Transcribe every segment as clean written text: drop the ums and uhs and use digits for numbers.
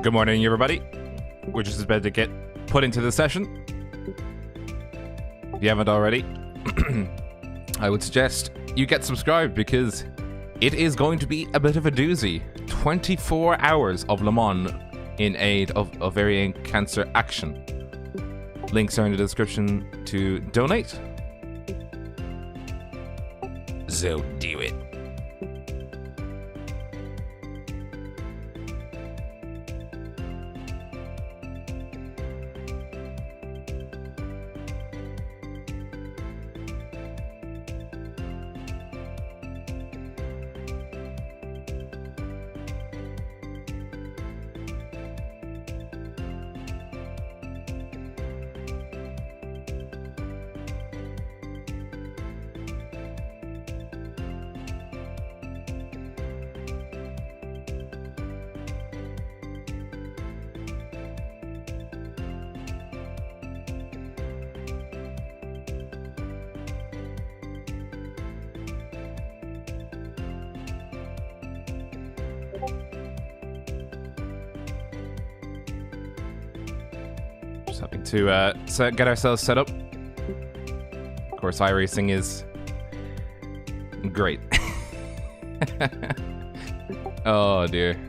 Good morning, everybody. We're just about to get put into the session. If you haven't already, I would suggest you get subscribed because it is going to be a bit of a doozy. 24 hours of LeMans in aid of ovarian cancer action. Links are in the description to donate. So do it. Just having to get ourselves set up. Of course, iRacing is great. Oh dear.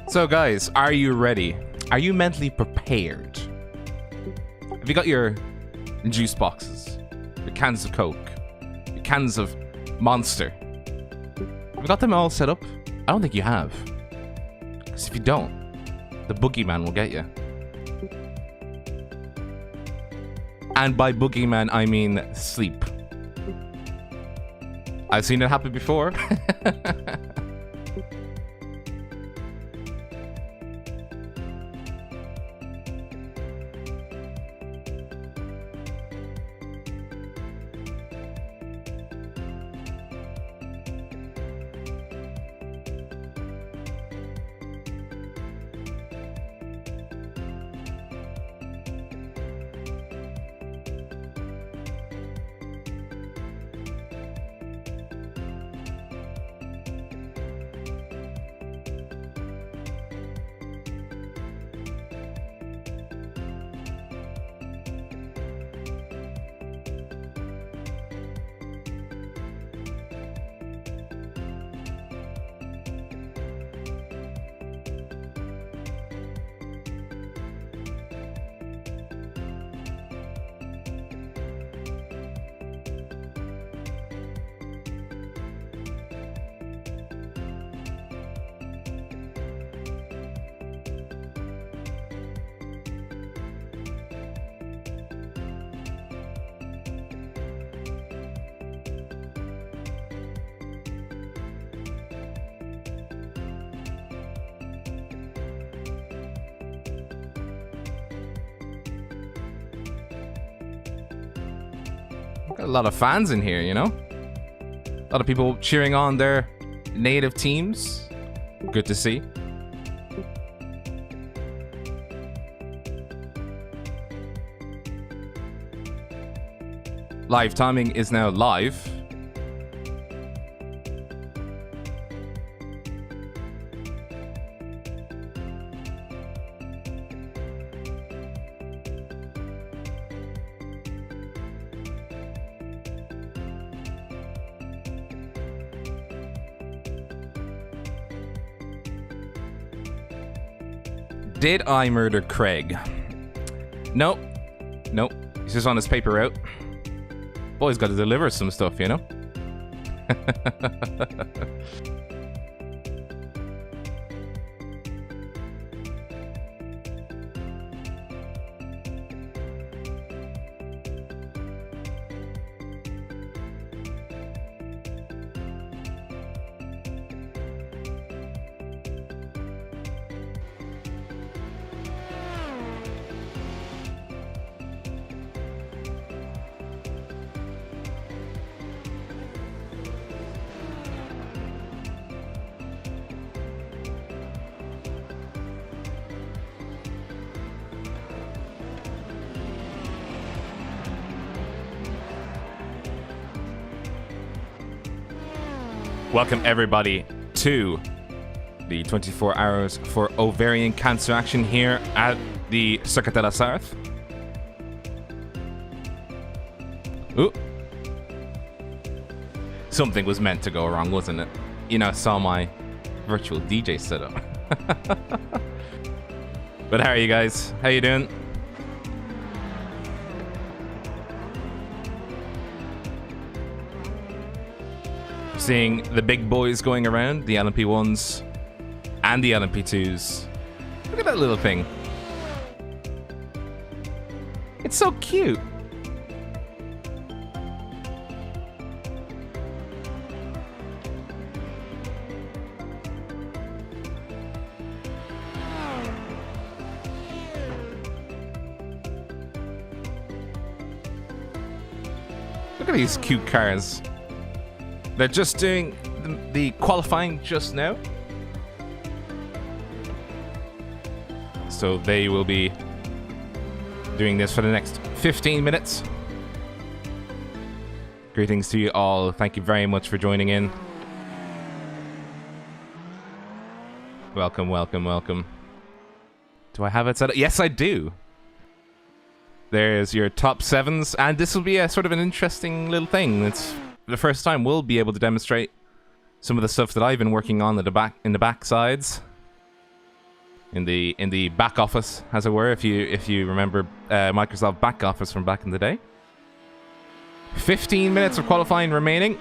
So guys, are you ready? Are you mentally prepared? Have you got your juice boxes, your cans of Coke, your cans of Monster? Have you got them all set up? I don't think you have. Because if you don't, the boogeyman will get you. And by boogeyman, I mean sleep. I've seen it happen before. Got a lot of fans in here, you know? A lot of people cheering on their native teams. Good to see. Live timing is now live. Did I murder Craig? Nope. Nope. He's just on his paper route. Boy's got to deliver some stuff, you know? Welcome everybody to the 24 hours for ovarian cancer action here at the Circuit de la Sarthe. Ooh. Something was meant to go wrong, wasn't it? You know, I saw my virtual DJ setup. But how are you guys? How you doing? Seeing the big boys going around, the LMP1s and the LMP2s. Look at that little thing. It's so cute. Look at these cute cars. They're just doing the qualifying just now. So they will be doing this for the next 15 minutes. Greetings to you all. Thank you very much for joining in. Welcome, welcome, welcome. Do I have it set up? Yes, I do. There's your top 7s, and this will be a sort of an interesting little thing. It's the first time we'll be able to demonstrate some of the stuff that I've been working on in the back sides, in the back office, as it were. If you remember Microsoft back office from back in the day. 15 minutes of qualifying remaining.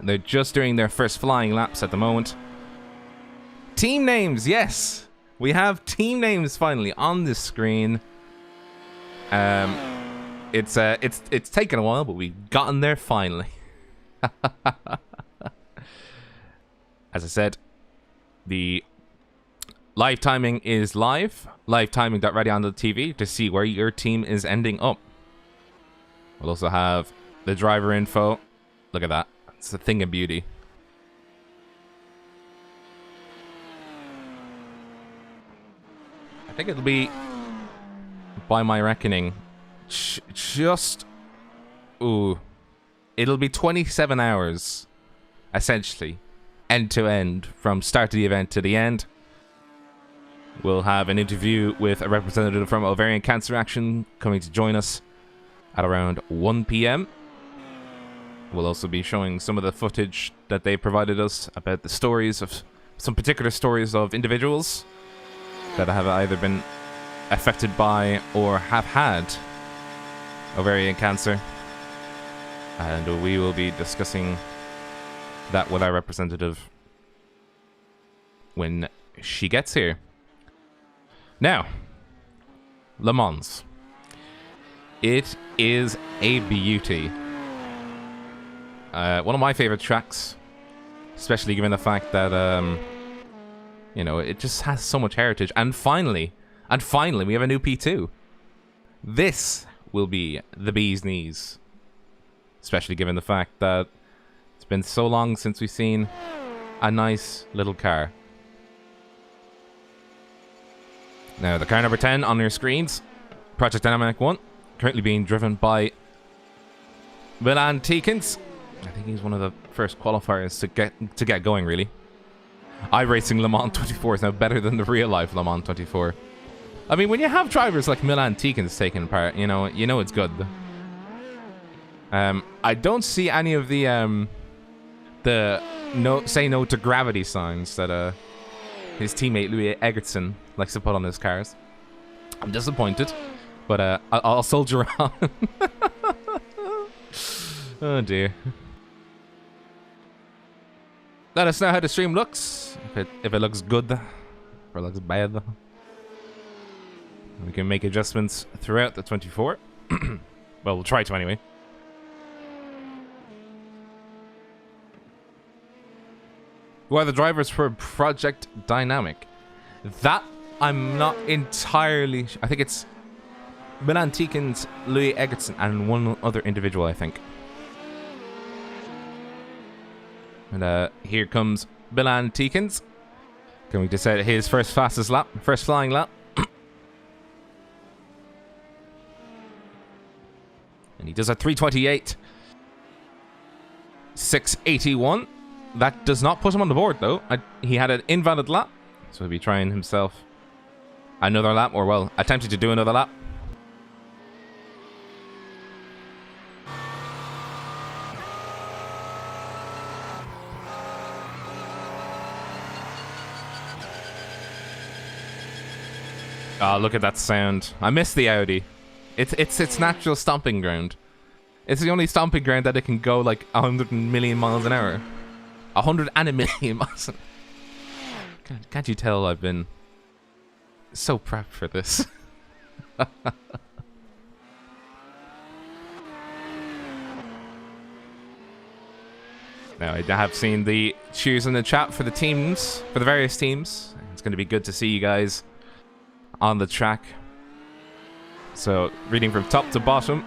They're just doing their first flying laps at the moment. Team names, yes, we have team names finally on this screen. It's taken a while, but we've gotten there finally. As I said, the live timing is live. Live timing.raidillon.tv to see where your team is ending up. We'll also have the driver info. Look at that. It's a thing of beauty. I think it'll be, by my reckoning, it'll be 27 hours, essentially, end to end, from start of the event to the end. We'll have an interview with a representative from Ovarian Cancer Action coming to join us at around 1 p.m. We'll also be showing some of the footage that they provided us about the stories of some particular stories of individuals that have either been affected by or have had ovarian cancer. And we will be discussing that with our representative when she gets here. Now, LeMans. It is a beauty. One of my favorite tracks, especially given the fact that, you know, it just has so much heritage. And finally, we have a new P2. This will be the bee's knees. Especially given the fact that it's been so long since we've seen a nice little car. Now, the car number 10 on your screens, Project Dynamic 1, currently being driven by Milan Tikins. I think he's one of the first qualifiers to get going, really. iRacing Le Mans 24 is now better than the real life Le Mans 24. I mean, when you have drivers like Milan Tikins taking part, you know it's good. I don't see any of the say no to gravity signs that his teammate Louis Eggertsen likes to put on his cars. I'm disappointed, but I'll soldier on. Oh dear. Let us know how the stream looks. If it looks good, or looks bad. We can make adjustments throughout the 24. Well, we'll try to anyway. Who are the drivers for Project Dynamic? That I'm not entirely... I think it's Milan Tikins, Louis Egerton, and one other individual, I think. And here comes Milan Tikins. Going to set his first fastest lap, first flying lap. And he does a 3:28. 6:81. That does not put him on the board, though. He had an invalid lap. So he'll be trying himself another lap, or, well, attempting to do another lap. Oh, look at that sound. I miss the Audi. It's its natural stomping ground. It's the only stomping ground that it can go like 100 million miles an hour. 100 and a million miles an hour. Can't you tell I've been so prepped for this? Now, I have seen the cheers in the chat for the teams, for the various teams. It's going to be good to see you guys on the track. So, reading from top to bottom.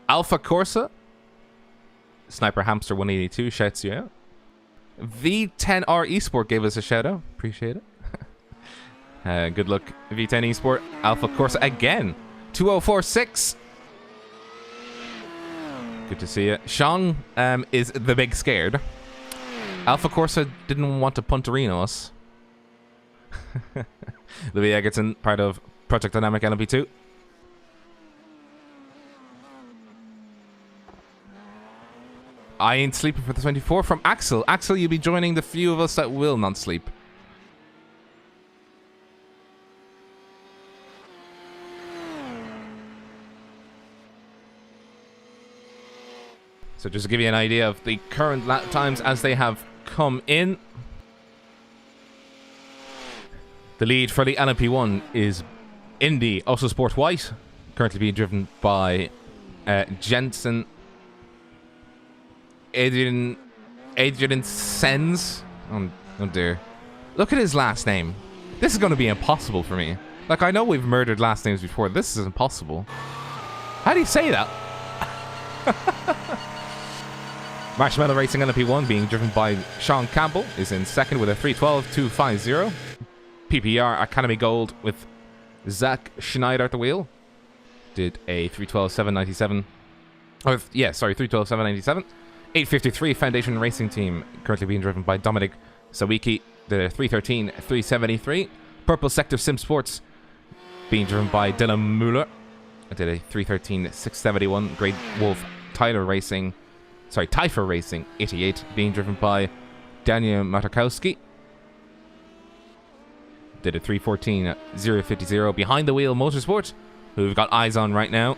Alpha Corsa. Sniper Hamster 182 shouts you out. V10R Esport gave us a shout out. Appreciate it. Good luck, V10 Esport. Alpha Corsa again. 2046. Good to see you. Sean is the big scared. Alpha Corsa didn't want to punterino us. Louis Egerton, part of Project Dynamic LMP2. I ain't sleeping for the 24 from Axel. Axel, you'll be joining the few of us that will not sleep. So just to give you an idea of the current lap times as they have come in. The lead for the LMP1 is Indy, also Sport White, currently being driven by Jensen Adrian Sens. Oh dear. Look at his last name. This is going to be impossible for me. Like, I know we've murdered last names before. This is impossible. How do you say that? Marshmallow Racing LMP1 being driven by Sean Campbell is in second with a 3:12.250. PPR Academy Gold with Zach Schneider at the wheel did a 3:12.797. Oh, yeah, sorry, 3:12.797. 8:53 Foundation Racing Team currently being driven by Dominic Sawicki did a 3:13.373. Purple Sector Sim Sports being driven by Dylan Mueller did a 3:13.671. Great Wolf Tyler Racing, sorry, Typher Racing 88 being driven by Daniel Matakowski did a 3:14.050. Behind the Wheel Motorsport, who we've got eyes on right now,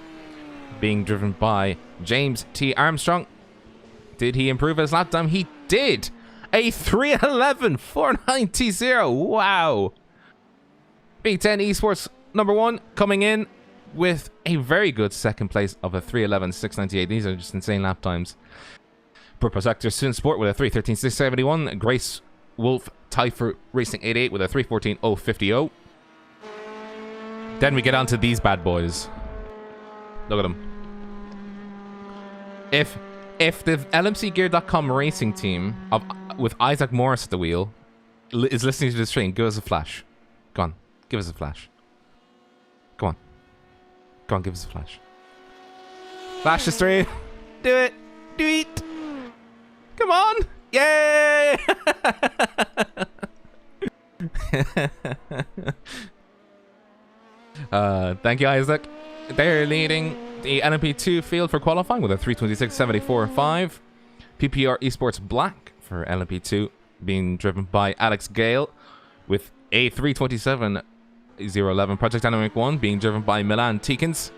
being driven by James T. Armstrong. Did he improve his lap time? He did! A 3:11.490. Wow! B10 Esports #1 coming in with a very good second place of a 3:11.698. These are just insane lap times. Purple Sector Sim Sport with a 3:13.671. Grace Wolf Typher Racing 88 with a 3:14.050. Then we get on to these bad boys. Look at them. If the LMCgear.com racing team with Isaac Morris at the wheel is listening to the stream, give us a flash. Go on, give us a flash. Go on. Go on, give us a flash. Flash the stream. Do it. Do it. Come on. Yay! Thank you, Isaac. They're leading the LMP2 field for qualifying with a 3:26.74.5. PPR Esports Black for LMP2 being driven by Alex Gale with A 327.011 Project Dynamic 1 being driven by Milan Tikins.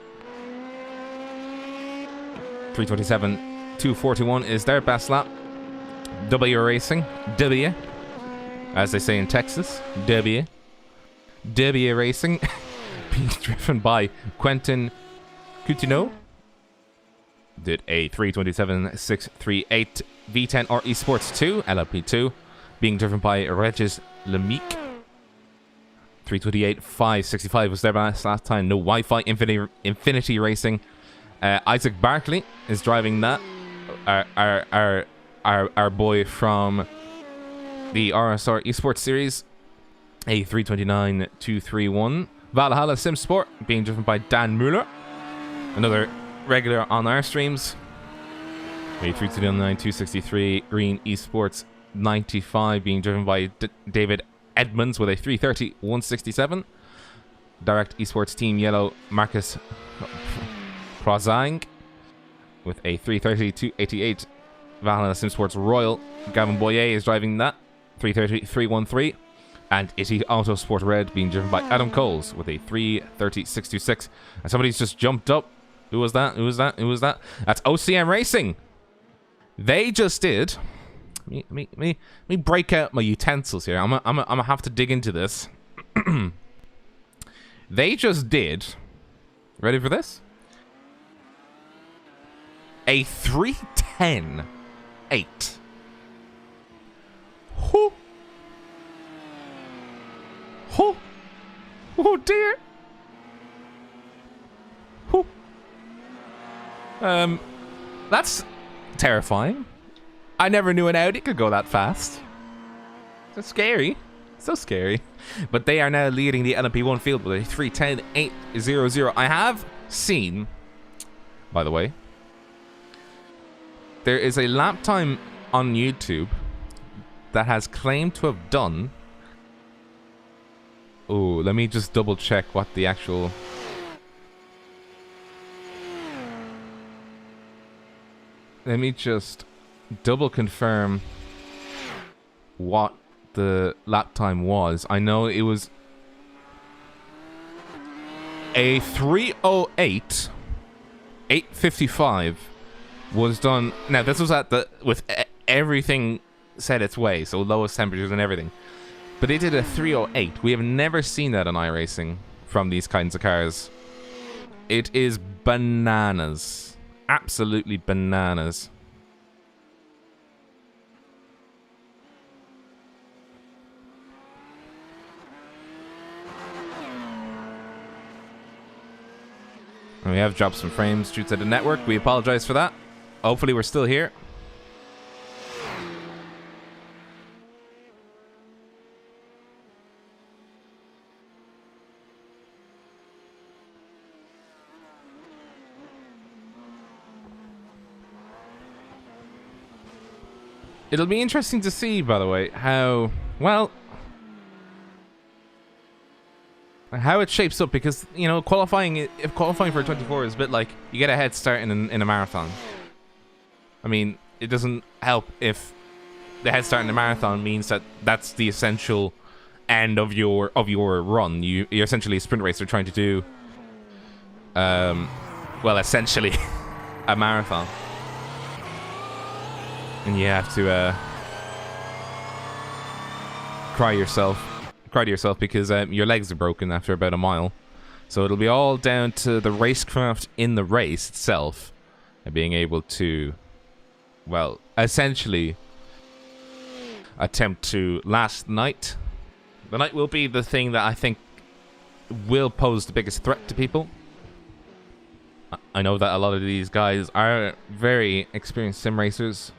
327.241 is their best lap. W Racing, W, as they say in Texas, W Racing, being driven by Quentin Coutinho, did a 327.638 V10 R Esports 2, LLP2, being driven by Regis Lemique. 328.565 was their best last time. No Wi-Fi, Infinity Racing. Isaac Barkley is driving that. Our boy from the RSR Esports Series, a 329.231. Valhalla Sim Sport being driven by Dan Mueller, another regular on our streams. A 329.263 Green Esports 95 being driven by David Edmonds with a 330.167. Direct Esports Team Yellow Marcus Prozang with a 330.288. Valhalla SimSports Royal Gavin Boyer is driving that, 330.313. And Itty Autosport Red being driven by Adam Coles with a 330.626. And somebody's just jumped up. Who was that? Who was that? Who was that? That's OCM Racing. They just did. Let me break out my utensils here. I'm gonna have to dig into this. They just did. Ready for this? A 310.8. Whoo. Oh, oh dear. Oh. That's terrifying. I never knew an Audi could go that fast. So scary. So scary. But they are now leading the LMP1 field with a 310.800. I have seen, by the way, there is a lap time on YouTube that has claimed to have done... Oh, let me just double check what the actual... Let me just double confirm what the lap time was. I know it was a 3:08.855 was done. Now this was at the with everything set its way, so lowest temperatures and everything. But they did a 3:08. We have never seen that on iRacing from these kinds of cars. It is bananas. Absolutely bananas. And we have dropped some frames due to the network. We apologize for that. Hopefully we're still here. It'll be interesting to see, by the way, how, well, how it shapes up, because, you know, qualifying for a 24 is a bit like you get a head start in a marathon. I mean, it doesn't help if the head start in a marathon means that that's the essential end of your run. You're essentially a sprint racer trying to do, well, essentially a marathon. And you have to cry to yourself because your legs are broken after about a mile. So it'll be all down to the racecraft in the race itself and being able to, well, essentially attempt to last the night. The night will be the thing that I think will pose the biggest threat to people. I know that a lot of these guys are very experienced sim racers.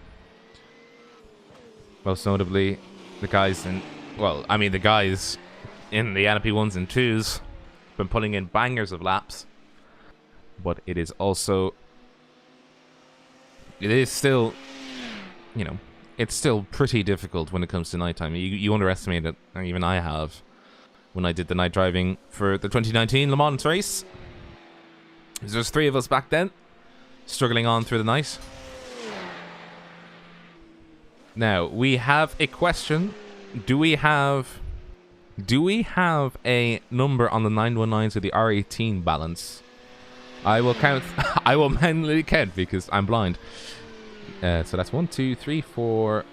Most notably, the guys in, well, I mean the guys in the LMP1s and 2s been putting in bangers of laps. But it is also, it is still, you know, it's still pretty difficult when it comes to nighttime. You underestimate it, and even I have, when I did the night driving for the 2019 Le Mans race. There's 3 of us back then, struggling on through the night. Now, we have a question. Do we have Do we have a number on the 919s with the R18 balance? I will count. I will manually count because I'm blind. So that's 1, 2, 3, 4,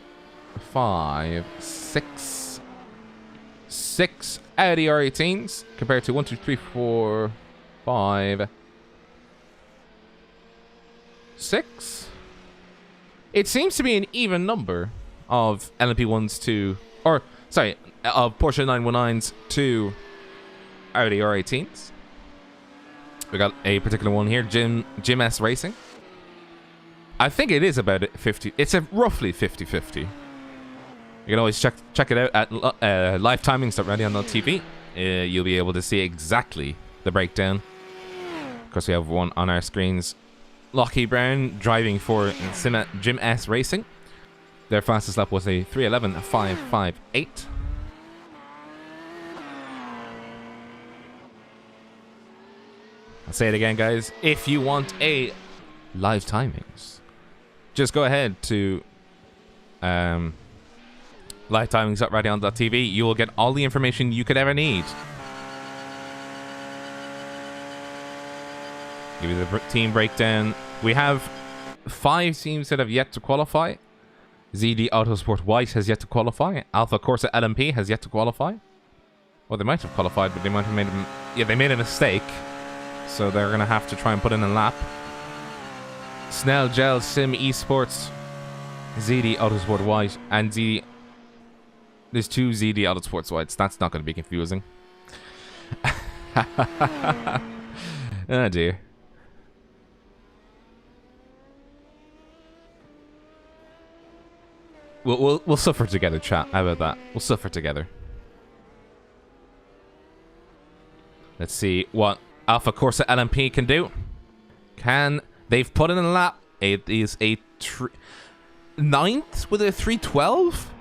5, 6. 6 Audi R18s compared to 1, 2, 3, 4, 5, 6. It seems to be an even number of LMP1s to, or sorry, of Porsche 919s to Audi R18s. We got a particular one here, Jim S Racing. I think it is about 50. It's a roughly 50-50. You can always check it out at livetimings.raidillon.tv. You'll be able to see exactly the breakdown. Of course, we have one on our screens. Lockie Brown driving for Jim S Racing. Their fastest lap was a 3:11.558. I'll say it again, guys. If you want a live timings, just go ahead to livetimings.raidillon.tv. You will get all the information you could ever need. Give you the team breakdown. We have 5 teams that have yet to qualify. ZD Autosport White has yet to qualify. Alpha Corsa LMP has yet to qualify. Well, they might have qualified, but they might have made they made a mistake. So they're going to have to try and put in a lap. Snell Gel Sim Esports, ZD Autosport White, and ZD. There's 2 ZD Autosports Whites. That's not going to be confusing. Oh dear. We'll suffer together, chat. How about that? We'll suffer together. Let's see what Alpha Corsa LMP can do. They've put in a lap. It is a 9th with a 3:12.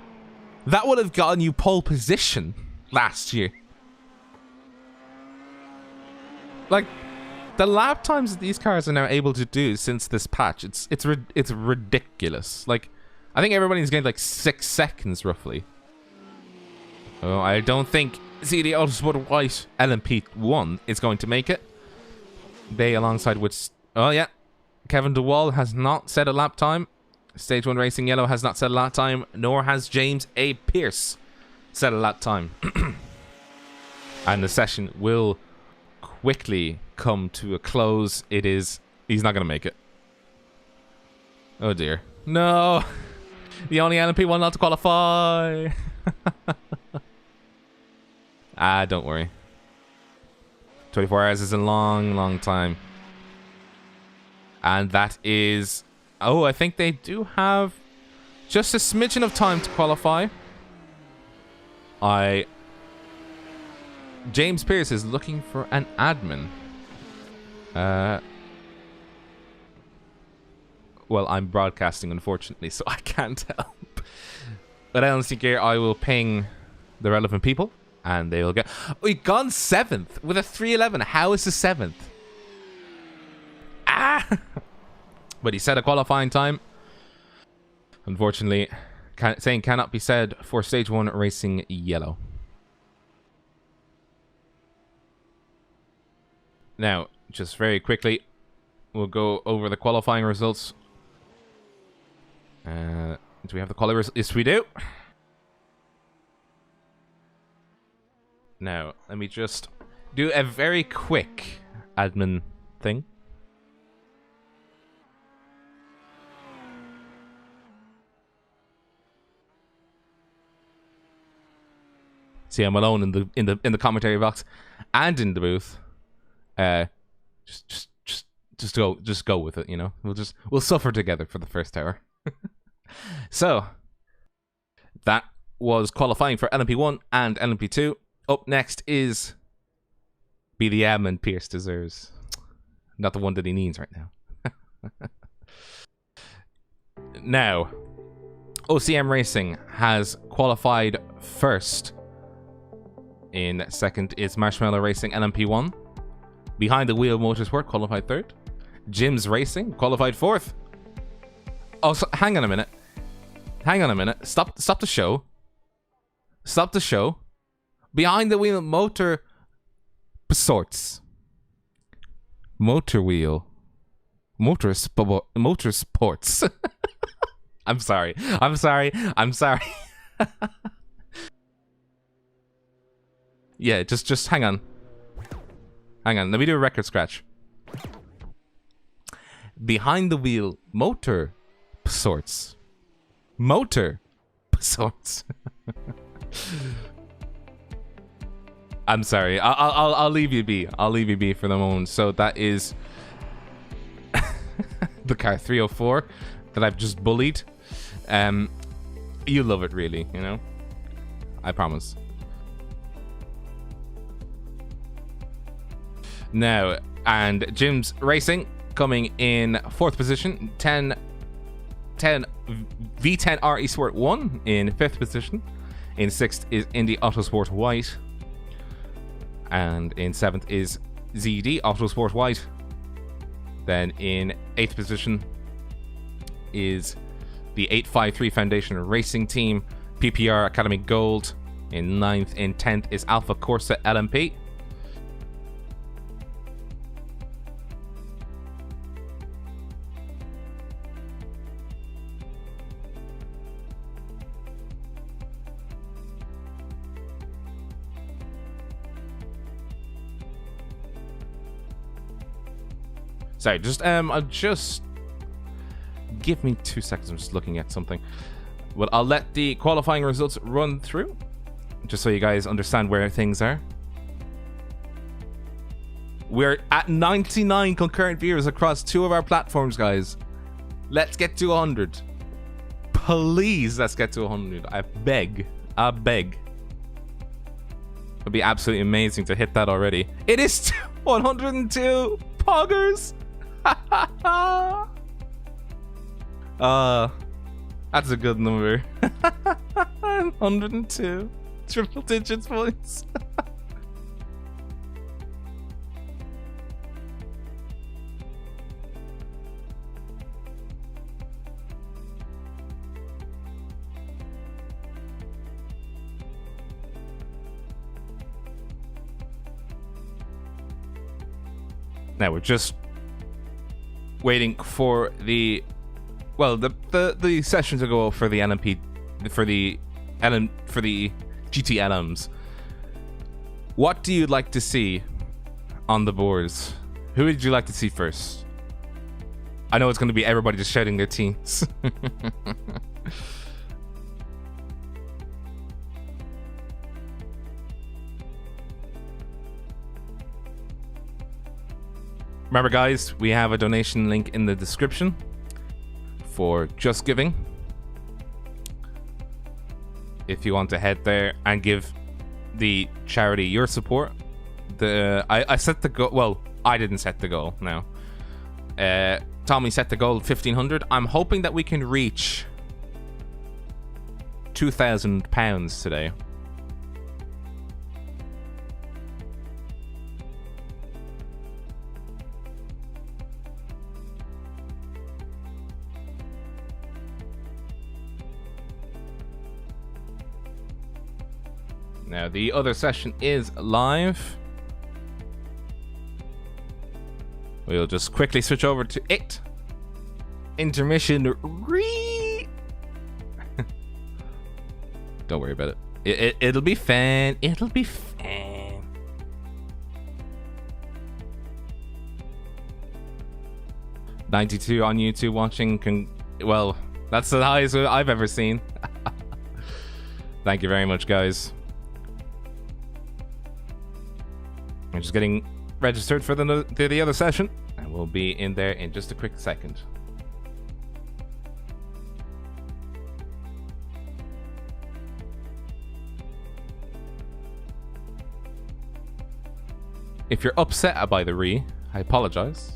That would have gotten you pole position last year. Like, the lap times that these cars are now able to do since this patch, it's ridiculous. Like, I think everybody's getting like 6 seconds roughly. Oh, I don't think ZD Autosport White LMP1 is going to make it. They alongside with... Oh yeah, Kevin DeWall has not set a lap time. Stage 1 Racing Yellow has not set a lap time, nor has James A. Pierce set a lap time. And the session will quickly come to a close. He's not going to make it. Oh dear. No! The only LMP1 not to qualify! Don't worry. 24 hours is a long, long time. And that is... Oh, I think they do have just a smidgen of time to qualify. James Pierce is looking for an admin. Well, I'm broadcasting, unfortunately, so I can't help. But LNC Gear, I will ping the relevant people, and they will get... We've gone 7th with a 3:11. How is the 7th? But he set a qualifying time. Unfortunately, saying cannot be said for Stage 1 Racing Yellow. Now, just very quickly, we'll go over the qualifying results. Do we have the qualifying results? Yes, we do. Now, let me just do a very quick admin thing. See, I'm alone in the commentary box and in the booth. Just go with it, you know. We'll suffer together for the first hour. So that was qualifying for LMP1 and LMP2. Up next is Be the Admin Pierce deserves. Not the one that he needs right now. Now, OCM Racing has qualified first. In second is Marshmallow Racing LMP1. Behind the Wheel Motorsport qualified third. Jim's Racing qualified fourth. Oh, so, hang on a minute. Stop the show. Stop the show. Behind the wheel motor sorts. Motor wheel. Motorsports. I'm sorry. Yeah, just hang on. Let me do a record scratch. Behind the wheel motor sorts. I'm sorry. I'll leave you be. I'll leave you be for the moment. So that is the car 304 that I've just bullied. You love it, really, you know? I promise. Now, and Jim's Racing coming in 4th position, 10 V10 RE Sport 1 in 5th position. In 6th is Indy Autosport White. And in 7th is ZD Autosport White. Then in 8th position is the 853 Foundation Racing Team PPR Academy Gold. In 9th and 10th is Alpha Corsa LMP. Sorry, just give me 2 seconds. I'm just looking at something. Well, I'll let the qualifying results run through, just so you guys understand where things are. We're at 99 concurrent viewers across 2 of our platforms, guys. Let's get to 100. Please, let's get to 100. I beg. It'd be absolutely amazing to hit that already. It is 102 poggers. That's a good number. 102 triple digits points. Now we're just waiting for the session to go for the LMP, for the GT LMs. What do you like to see on the boards? Who would you like to see first? I know it's going to be everybody just shouting their teams. Remember, guys, we have a donation link in the description for Just Giving. If you want to head there and give the charity your support. I set the goal. Well, I didn't set the goal. No. Tommy set the goal of 1,500. I'm hoping that we can reach £2,000 today. Now, the other session is live. We'll just quickly switch over to it. Intermission. Don't worry about it. It'll be fun. It'll be fun. $92 on YouTube watching. Well, that's the highest I've ever seen. Thank you very much, guys. I'm just getting registered for the other session, and we'll be in there in just a quick second. If you're upset by the I apologize.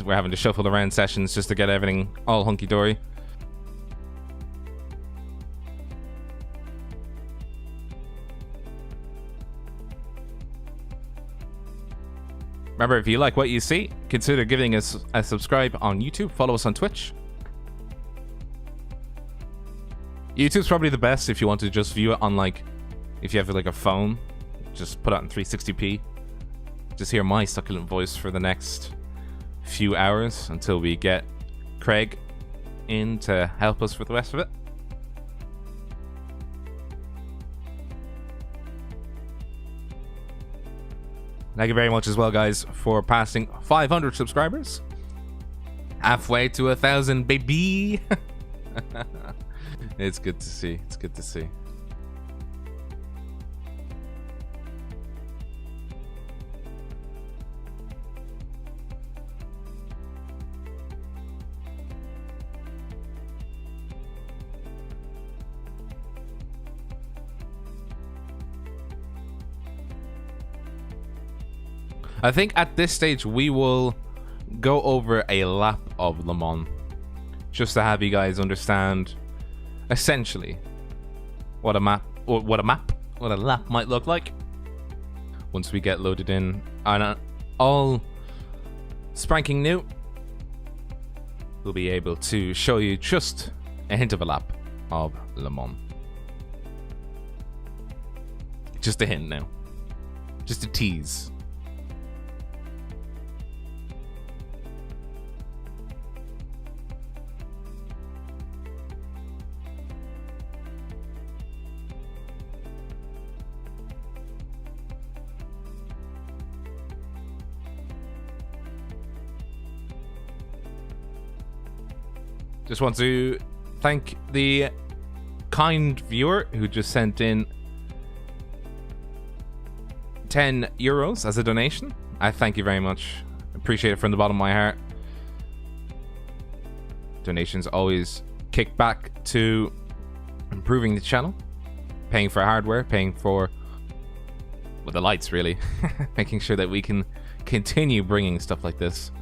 We're having to shuffle around sessions just to get everything all hunky-dory. Remember, if you like what you see, consider giving us a subscribe on YouTube. Follow us on Twitch. YouTube's probably the best if you want to just view it on, like, If you have like a phone, just put it on 360p. Just hear my succulent voice for the next few hours until we get Craig in to help us with the rest of it. Thank you very much as well, guys, for passing 500 subscribers. Halfway to 1,000, baby. It's good to see. It's good to see. I think at this stage we will go over a lap of LeMans, just to have you guys understand essentially what a lap might look like once we get loaded in. And all spanking new, we'll be able to show you just a hint of a lap of LeMans. Just a hint now, just a tease. Just want to thank the kind viewer who just sent in €10 as a donation. I thank you very much. Appreciate it from the bottom of my heart. Donations always kick back to improving the channel, paying for hardware, paying for the lights, really. Making sure that we can continue bringing stuff like this.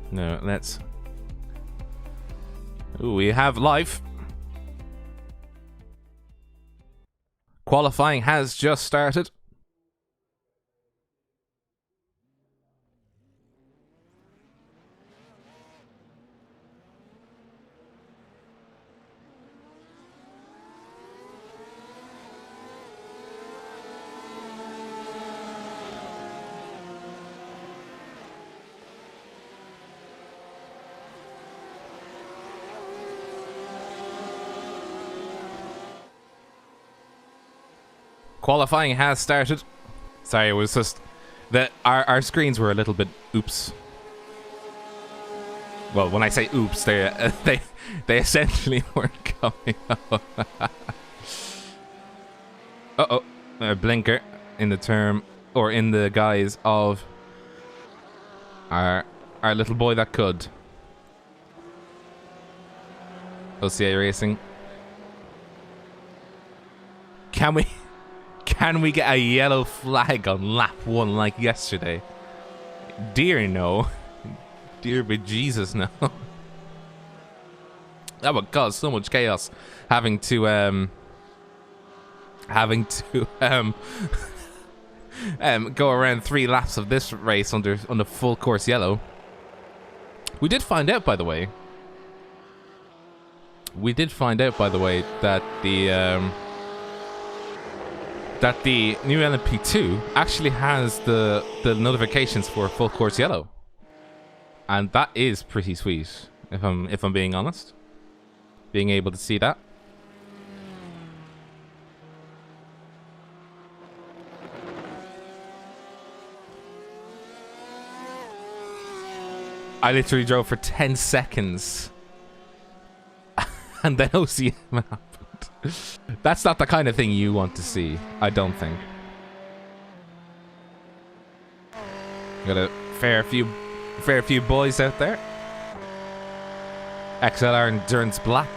No, let's... Ooh, we have live. Qualifying has just started. Qualifying has started. Sorry, it was just that our screens were a little bit oops. Well, when I say oops, they essentially weren't coming up. Uh-oh, a blinker in the term, or in the guise of our little boy that could. OCA Racing. Can we get a yellow flag on lap 1 like yesterday? Dear no. Dear bejesus no. That would cause so much chaos having to go around 3 laps of this race under full course yellow. We did find out, by the way. That the new LMP2 actually has the notifications for full course yellow, and that is pretty sweet. If I'm being honest, being able to see that. I literally drove for 10 seconds, and then OCM happened. That's not the kind of thing you want to see, I don't think. Got a fair few boys out there. XLR Endurance Black.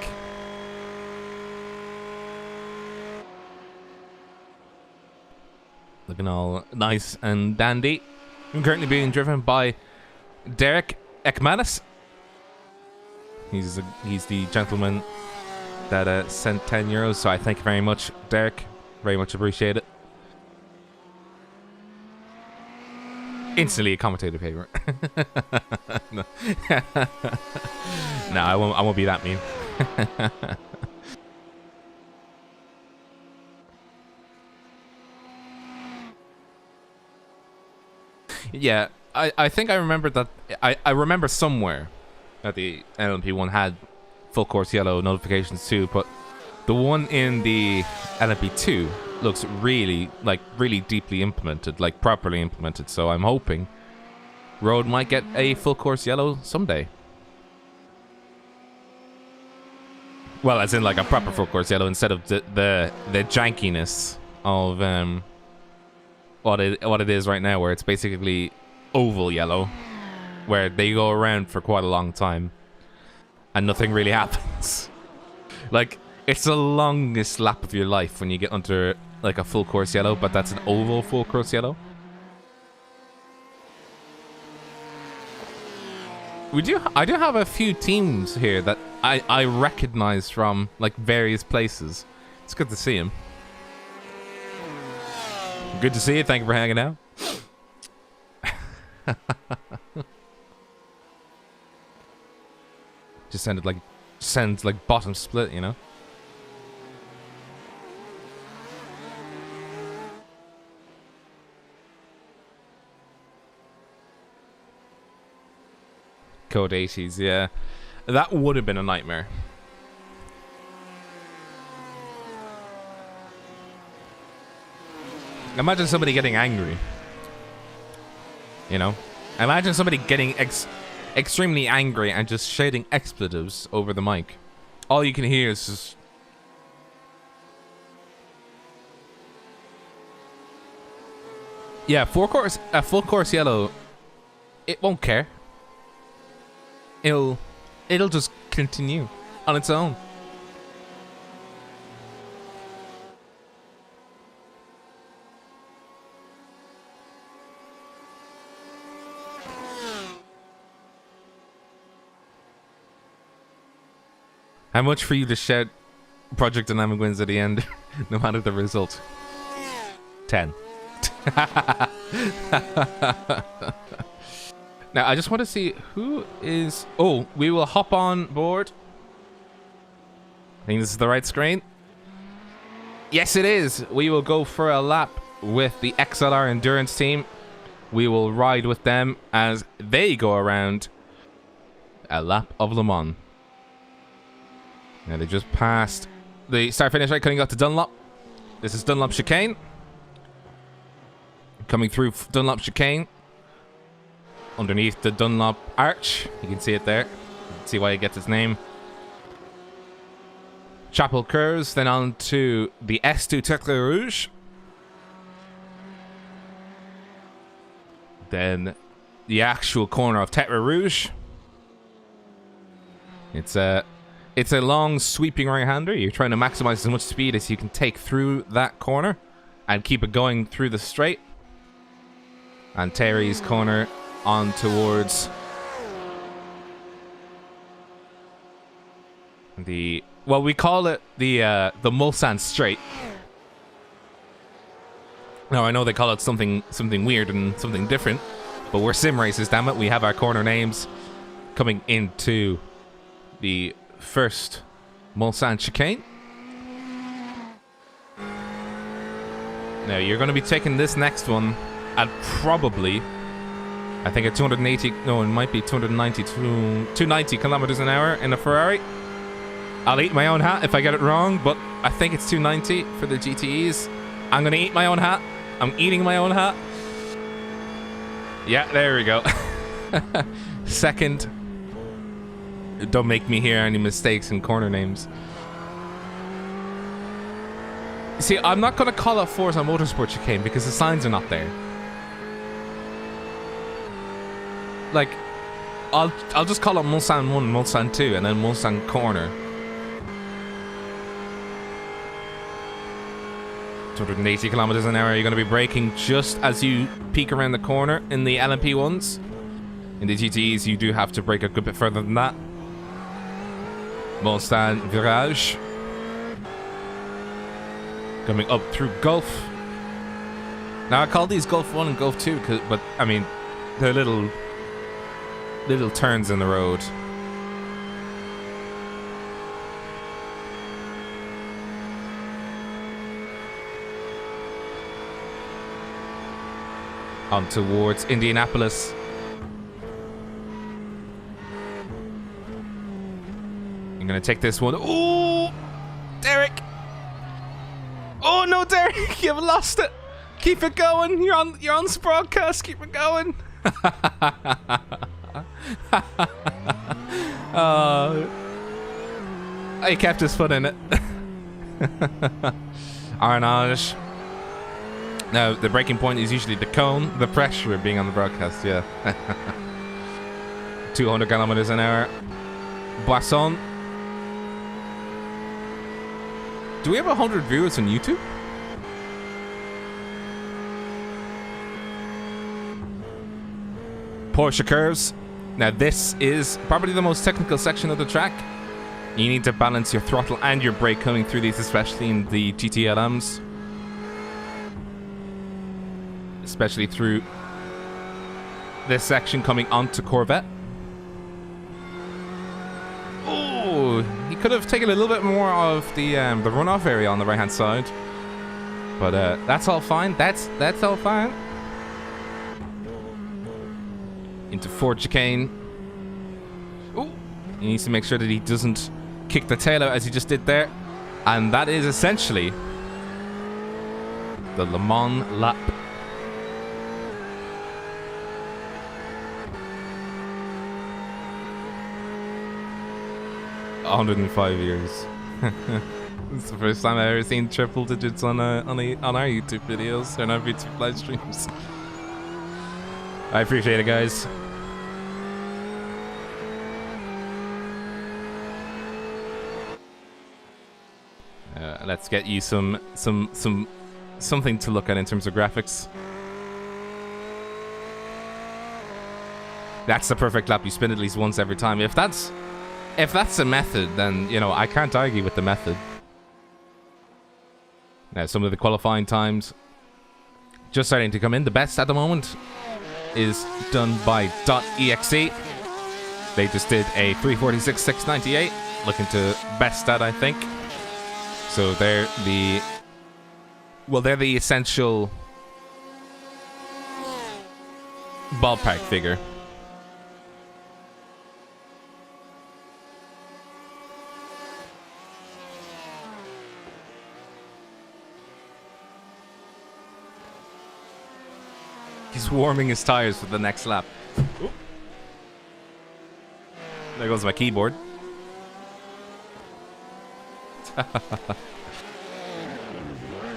Looking all nice and dandy. I'm currently being driven by Derek Ekmanis. He's the gentleman that sent €10, so I thank you very much, Derek. Very much appreciate it. Instantly a commentator favorite. No. No, I won't be that mean. Yeah, I think I remember that. I remember somewhere that the LMP1 had full course yellow notifications too, but the one in the LMP2 looks really deeply implemented, like properly implemented. So I'm hoping Road might get a full course yellow someday. Well, as in like a proper full course yellow instead of the jankiness of what it is right now, where it's basically oval yellow, where they go around for quite a long time and nothing really happens. Like, it's the longest lap of your life when you get under like a full course yellow, but that's an oval full course yellow. I do have a few teams here that I recognize from like various places. It's good to see him. Good to see you. Thank you for hanging out. Just sounds like bottom split, you know? Code 80s, yeah. That would have been a nightmare. Imagine somebody getting angry. You know? Imagine somebody getting extremely angry and just shouting expletives over the mic. All you can hear is just... Yeah, full course yellow, it won't care. It'll just continue on its own. How much for you to shout Project Dynamic wins at the end, no matter the result? 10. Now, I just want to see who is... Oh, we will hop on board. I think this is the right screen. Yes, it is. We will go for a lap with the XLR Endurance team. We will ride with them as they go around a lap of Le Mans. Now, they just passed the start-finish right, coming up to Dunlop. This is Dunlop Chicane. Coming through Dunlop Chicane. Underneath the Dunlop Arch. You can see it there. You can see why it gets its name. Chapel curves, then on to the S2 Tête Rouge. Then the actual corner of Tête Rouge. It's a long sweeping right-hander. You're trying to maximize as much speed as you can take through that corner and keep it going through the straight. And Terry's corner on towards the, well, we call it the Mulsanne Straight. Now, I know they call it something weird and something different, but we're sim racers, damn it. We have our corner names coming into the first Mulsanne chicane. Now, you're going to be taking this next one at probably, I think at 280, no, it might be 290 kilometers an hour in a Ferrari. I'll eat my own hat if I get it wrong, but I think it's 290 for the GTEs. I'm going to eat my own hat. I'm eating my own hat. Yeah, there we go. Second. Don't make me hear any mistakes in corner names. See, I'm not going to call it Forza Motorsport chicane because the signs are not there. Like, I'll just call it Mulsanne 1, Mulsanne 2, and then Mulsanne corner. 280 kilometers an hour. You're going to be braking just as you peek around the corner in the LMP1s. In the GTEs, you do have to brake a good bit further than that. Mulsanne virage. Coming up through Gulf. Now, I call these Gulf 1 and Gulf 2, but, I mean, the little turns in the road. On towards Indianapolis. I'm gonna take this one. Oh, Derek! Oh no, Derek! You've lost it. Keep it going. You're on this broadcast. Keep it going. I kept his foot in it. Arnage. Now, the breaking point is usually the cone, the pressure of being on the broadcast, yeah. 200 kilometers an hour. Boisson. Do we have 100 viewers on YouTube? Porsche curves. Now, this is probably the most technical section of the track. You need to balance your throttle and your brake coming through these, especially in the GTLMs. Especially through this section coming onto Corvette. Oh, he could have taken a little bit more of the runoff area on the right hand side, but that's all fine. That's all fine. Into Ford chicane. Oh, he needs to make sure that he doesn't kick the tail out as he just did there, and that is essentially the Le Mans lap. 105 years. It's the first time I've ever seen triple digits on our YouTube videos and our YouTube live streams. I appreciate it, guys. Let's get you something to look at in terms of graphics. That's the perfect lap. You spin at least once every time. If that's a method, then, you know, I can't argue with the method. Now, some of the qualifying times just starting to come in. The best at the moment is done by .exe. They just did a 346.698, looking to best that, I think. So they're the essential ballpark figure. He's warming his tires for the next lap. Ooh. There goes my keyboard.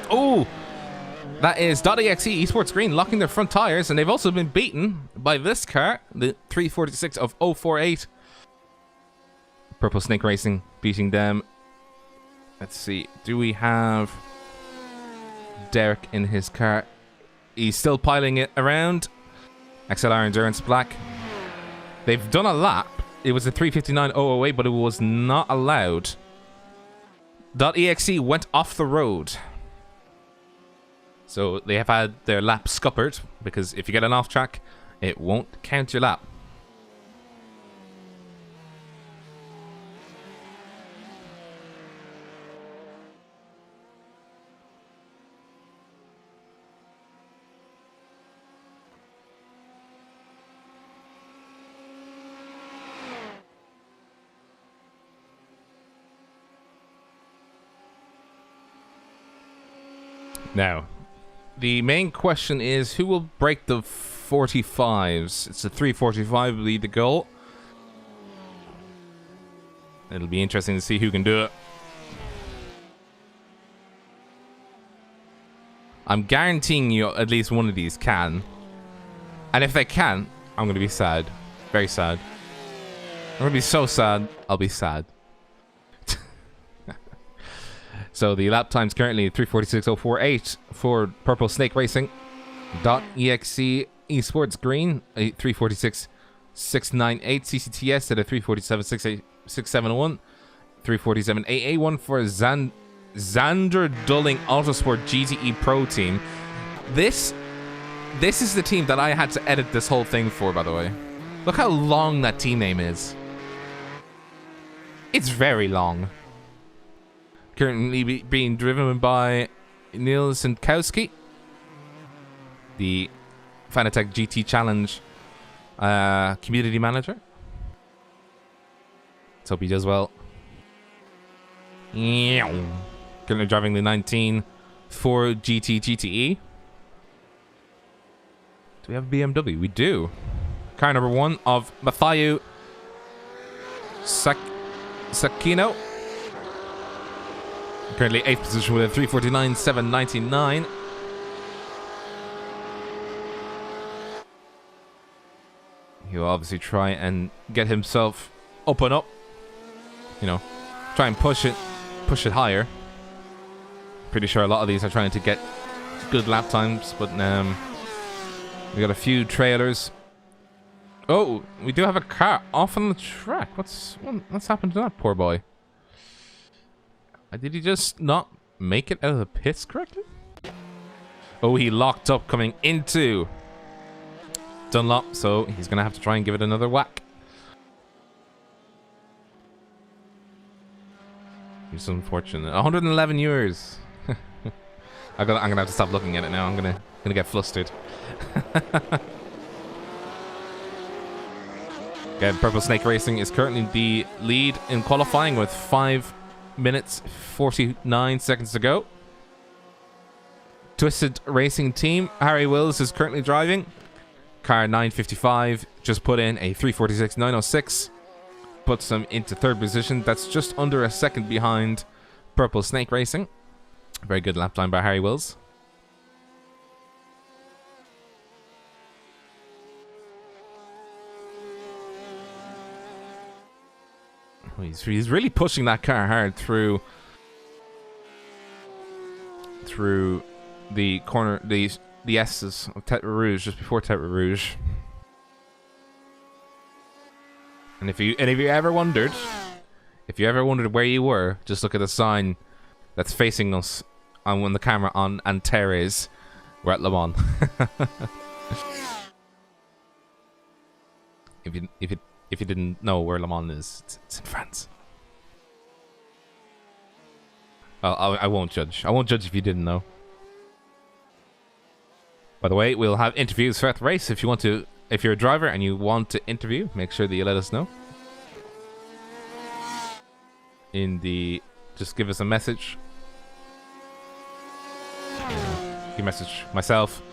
Oh, that is .exe esports green locking their front tires, and they've also been beaten by this car, the 346 of 048. Purple Snake Racing beating them. Let's see, do we have Derek in his car? He's still piling it around. XLR Endurance Black. They've done a lap. It was a 359.008, but it was not allowed. .exe went off the road. So they have had their lap scuppered, because if you get an off track, it won't count your lap. Now, the main question is, who will break the 45s? It's a 345 will be the goal. It'll be interesting to see who can do it. I'm guaranteeing you at least one of these can. And if they can, I'm going to be sad. Very sad. I'm going to be so sad, I'll be sad. So the lap time's currently 346.048 for Purple Snake Racing. .exe esports green, a 346.698. CCTS at a 347.671. 347.881 for Xander Dulling Autosport GTE Pro Team. This This is the team that I had to edit this whole thing for, by the way. Look how long that team name is. It's very long. Currently being driven by Neil Sinkowski, the Fanatec GT Challenge community manager. Let's hope he does well. Currently driving the 19 Ford GT GTE. Do we have a BMW? We do. Car number 1 of Matthew Sakino. Currently 8th position with a 349.799. He'll obviously try and get himself up and up. You know, try and push it higher. Pretty sure a lot of these are trying to get good lap times, but we got a few trailers. Oh, we do have a car off on the track. What's happened to that poor boy? Did he just not make it out of the pits correctly? Oh, he locked up coming into Dunlop, so he's gonna have to try and give it another whack. It's unfortunate. 111 euros. I'm gonna have to stop looking at it now. I'm gonna get flustered. Okay, Purple Snake Racing is currently the lead in qualifying with 5 minutes 49 seconds to go. Twisted Racing Team, Harry Wills is currently driving. Car 955 just put in a 346.906. Puts them into 3rd position. That's just under a second behind Purple Snake Racing. Very good lap time by Harry Wills. He's really pushing that car hard through the corner, the S's of Tête Rouge, just before Tête Rouge. And if you ever wondered where you were, just look at the sign that's facing us on when the camera on Antares. We're at Le Mans. If you didn't know where Le Mans is, it's in France. I won't judge. I won't judge if you didn't know. By the way, we'll have interviews throughout the race. If you're a driver and you want to interview, make sure that you let us know. Just give us a message. You message myself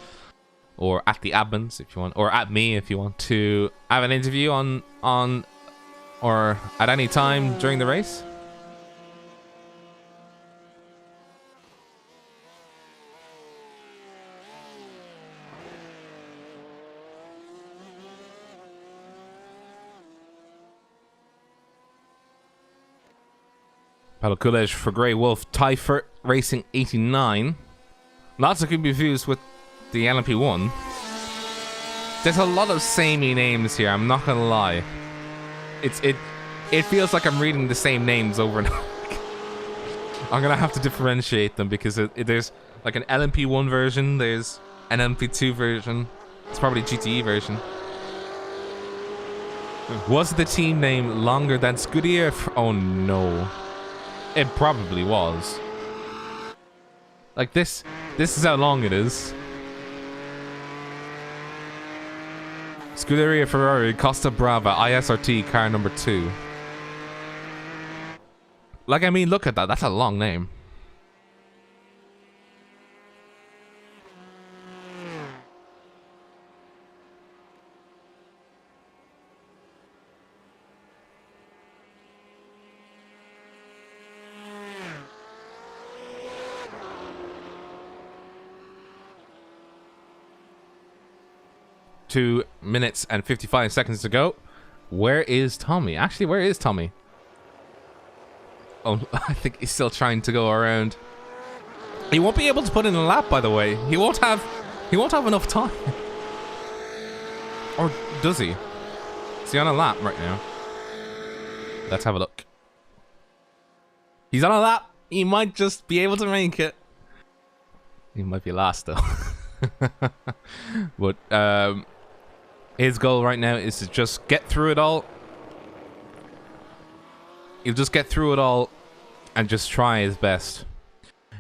or at the admins if you want, or at me if you want to have an interview on or at any time during the race. Paddle Coolidge for Grey Wolf, Tyfert Racing 89. Lots of good reviews with the LMP1. There's a lot of samey names here, I'm not gonna lie. It feels like I'm reading the same names over and over. I'm gonna have to differentiate them because there's like an LMP1 version, there's an LMP2 version. It's probably GTE version. Was the team name longer than Scuderia? Oh no. It probably was. Like this is how long it is. Scuderia Ferrari Costa Brava ISRT car number 2. Like, I mean, look at that. That's a long name. Two minutes and 55 seconds to go. Where is Tommy? Actually, where is Tommy? Oh, I think he's still trying to go around. He won't be able to put in a lap, by the way. He won't have enough time. Or does he? Is he on a lap right now? Let's have a look. He's on a lap. He might just be able to make it. He might be last though. But his goal right now is to just get through it all. He'll just get through it all and just try his best.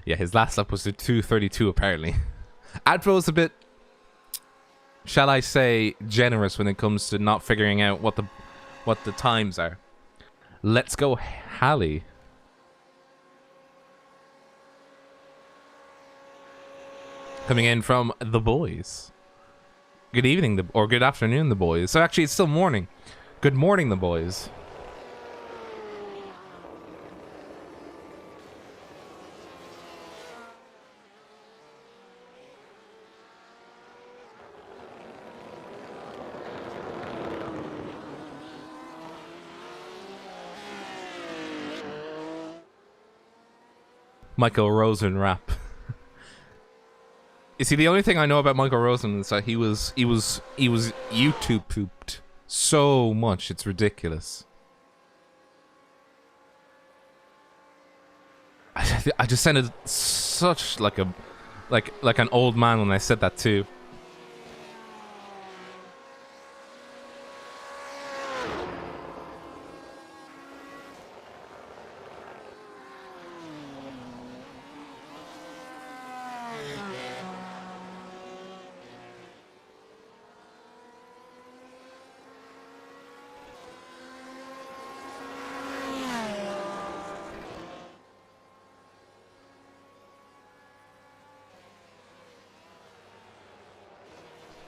Yeah, his last lap was a 2:32 apparently. Advo's a bit, shall I say, generous when it comes to not figuring out what the times are. Let's go, Hallie. Coming in from the boys. Good evening, or good afternoon, the boys. So actually, it's still morning. Good morning, the boys. Michael Rosen rap. You see, the only thing I know about Michael Rosen is that he was YouTube pooped so much, it's ridiculous. I just sounded such like an old man when I said that too.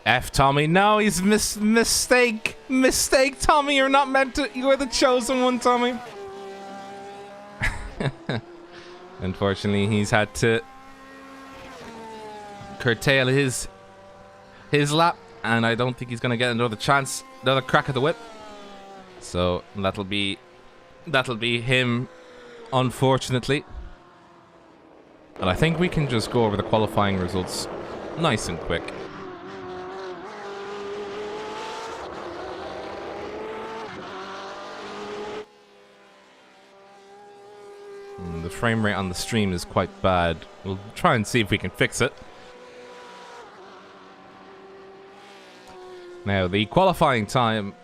F Tommy, no, he's mistake, Tommy. You're not meant to. You are the chosen one, Tommy. Unfortunately, he's had to curtail his lap, and I don't think he's gonna get another chance, another crack at the whip. So that'll be him, unfortunately. And I think we can just go over the qualifying results nice and quick. The frame rate on the stream is quite bad. We'll try and see if we can fix it. Now, the qualifying time...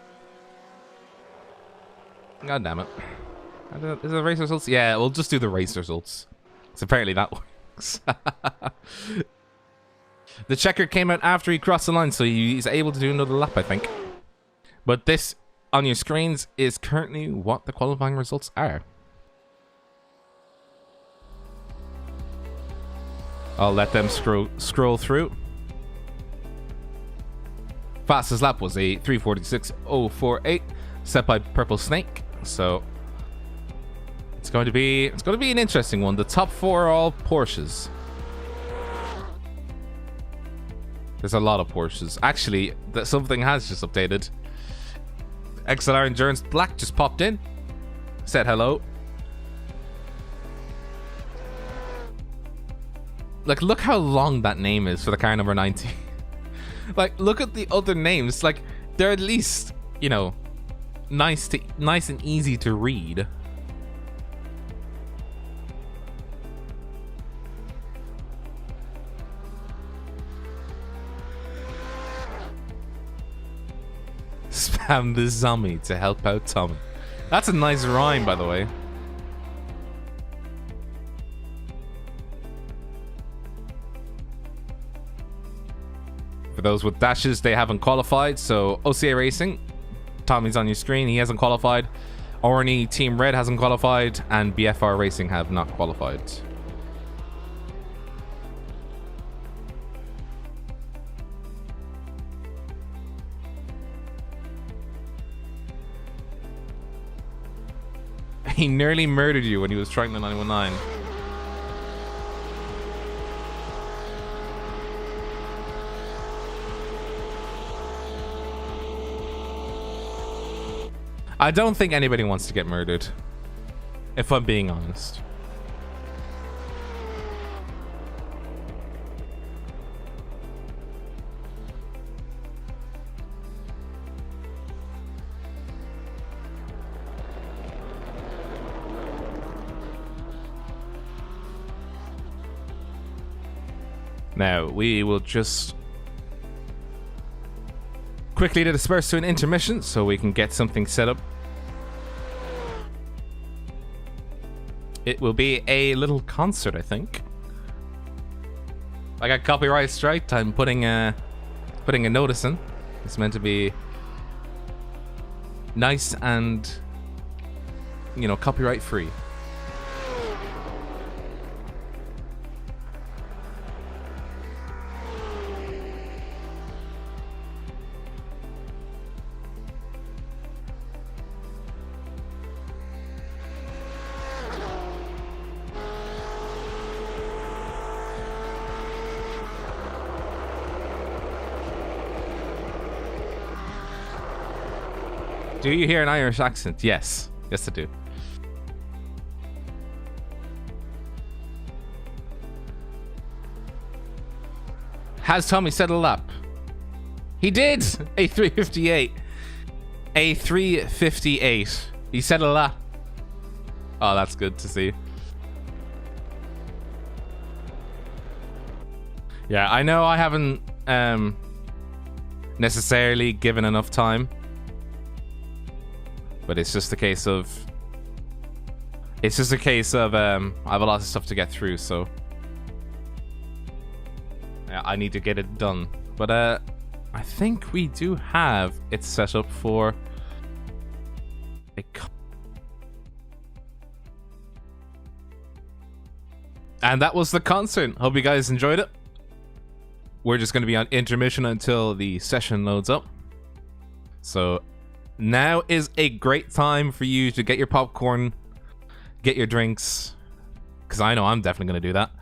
God damn it. Is it race results? Yeah, we'll just do the race results. So apparently that works. The checker came out after he crossed the line, so he's able to do another lap, I think. But this, on your screens, is currently what the qualifying results are. I'll let them scroll through. Fastest lap was a 3:46.048, set by Purple Snake. So it's going to be an interesting one. The top four are all Porsches. There's a lot of Porsches. Actually, something has just updated. XLR Endurance Black just popped in. Said hello. Like, look how long that name is for the car number 90. Like, look at the other names. Like, they're at least, you know, nice and easy to read. Spam the zombie to help out Tommy. That's a nice rhyme, by the way. For those with dashes, they haven't qualified. So OCA Racing, Tommy's on your screen. He hasn't qualified. Orny Team Red hasn't qualified, and BFR Racing have not qualified. He nearly murdered you when he was trying the 919. I don't think anybody wants to get murdered, if I'm being honest. Now, we will just quickly disperse to an intermission so we can get something set up. It will be a little concert, I think. I got copyright striked. I'm putting a notice in. It's meant to be nice and, you know, copyright free. Do you hear an Irish accent? Yes. Yes, I do. Has Tommy settled up? He did! A 358. A 358. He settled up. Oh, that's good to see. Yeah, I know I haven't necessarily given enough time. But it's just a case of I have a lot of stuff to get through, so yeah, I need to get it done. But I think we do have it set up for a and that was the concert. Hope you guys enjoyed it. We're just going to be on intermission until the session loads up. So now is a great time for you to get your popcorn, get your drinks, because I know I'm definitely going to do that.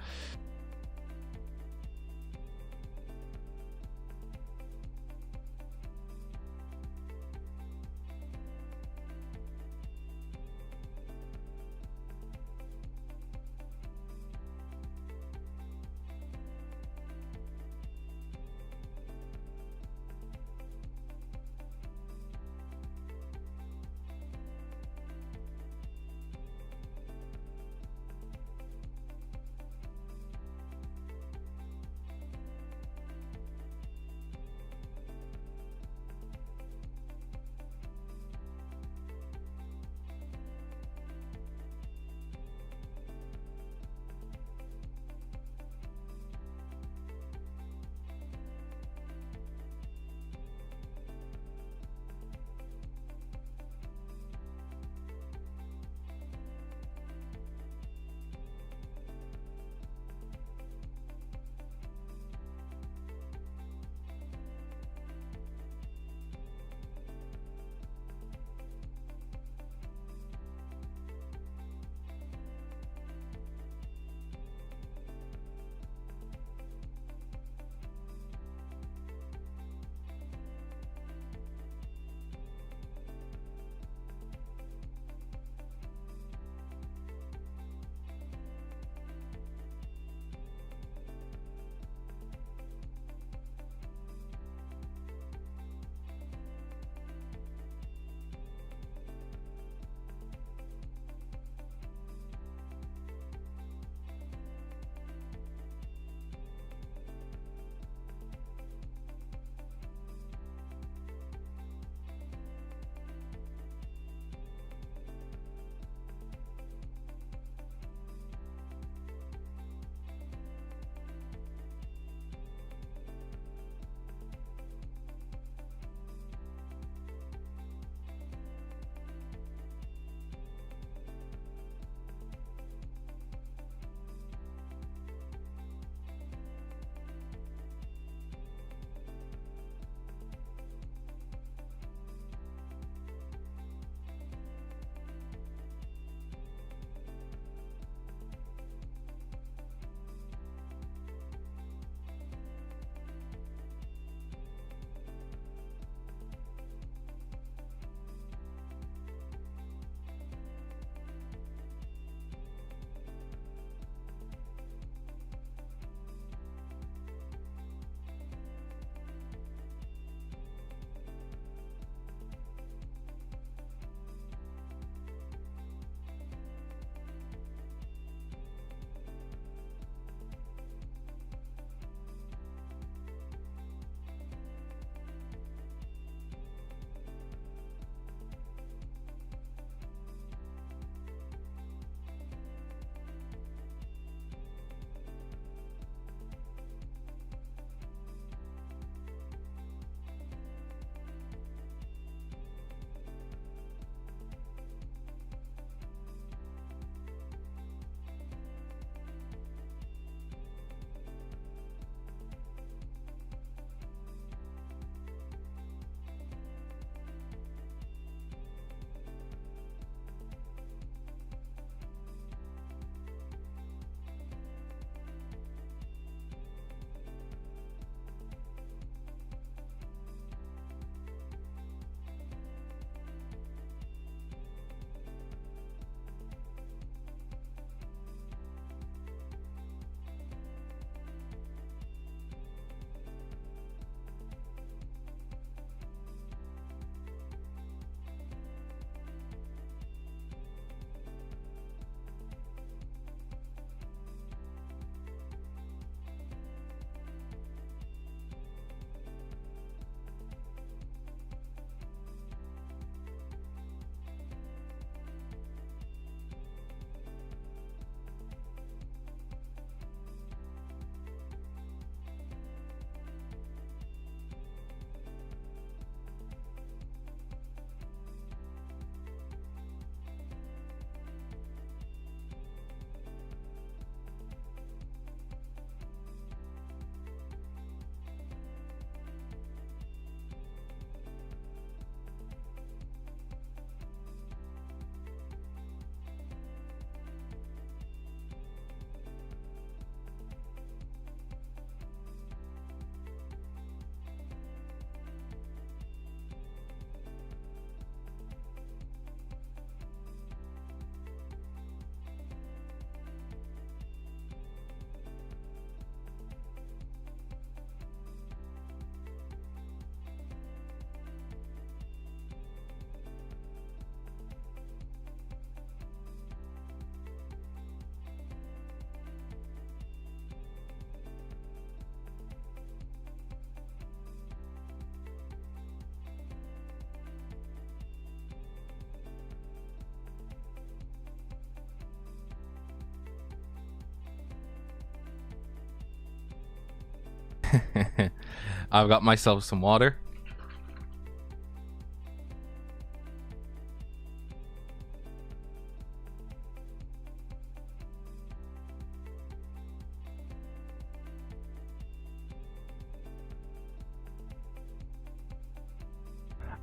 I've got myself some water.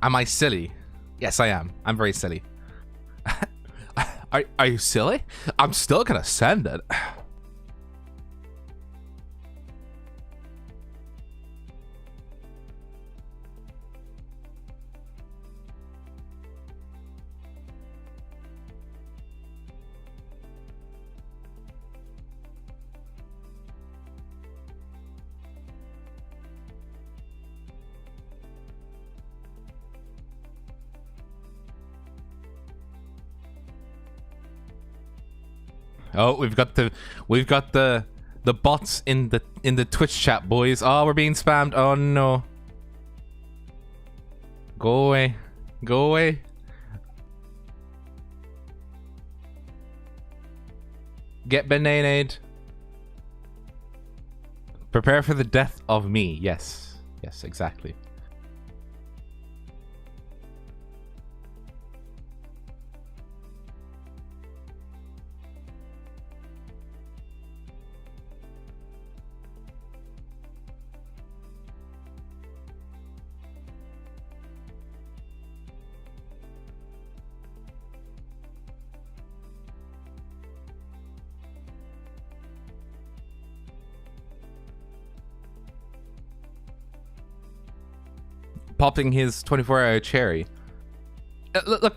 Am I silly? Yes, I am. I'm very silly. Are you silly? I'm still gonna send it. Oh, we've got the bots in the Twitch chat, boys. Oh, we're being spammed. Oh no. Go away. Go away. Get bananaed. Prepare for the death of me. Yes. Yes, exactly. Popping his 24-hour cherry. Look.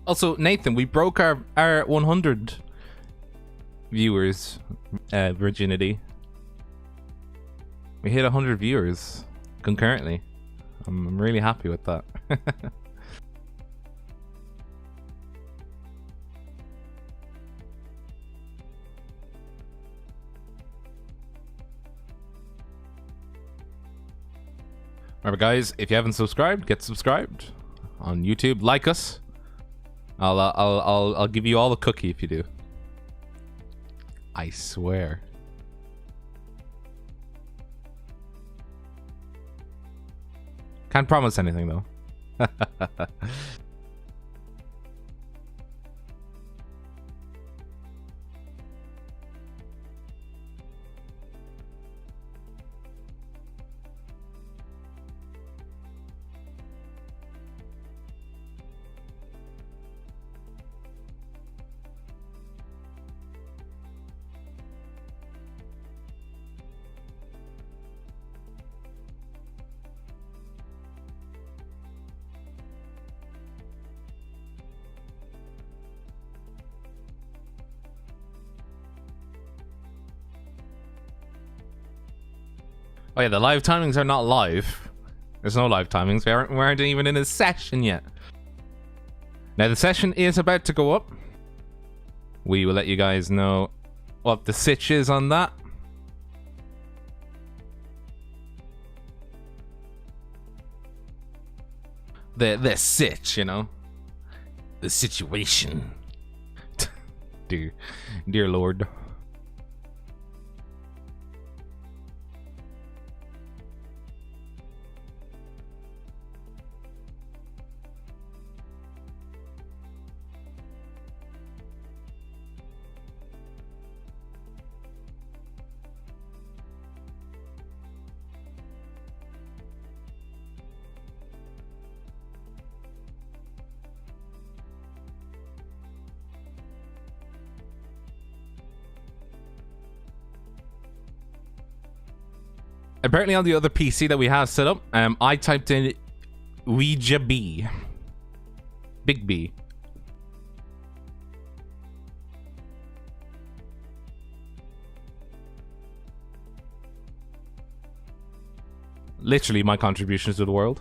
Also, Nathan, we broke our 100 viewers virginity. We hit 100 viewers concurrently. I'm really happy with that. Remember, guys, if you haven't subscribed, get subscribed on YouTube. Like us. I'll give you all the cookie if you do. I swear. Can't promise anything though. Oh yeah, the live timings are not live. There's no live timings. We aren't even in a session yet. Now the session is about to go up. We will let you guys know what the sitch is on that. The sitch, you know. The situation. dear Lord. Apparently on the other PC that we have set up, I typed in Ouija B. Big B. Literally my contributions to the world.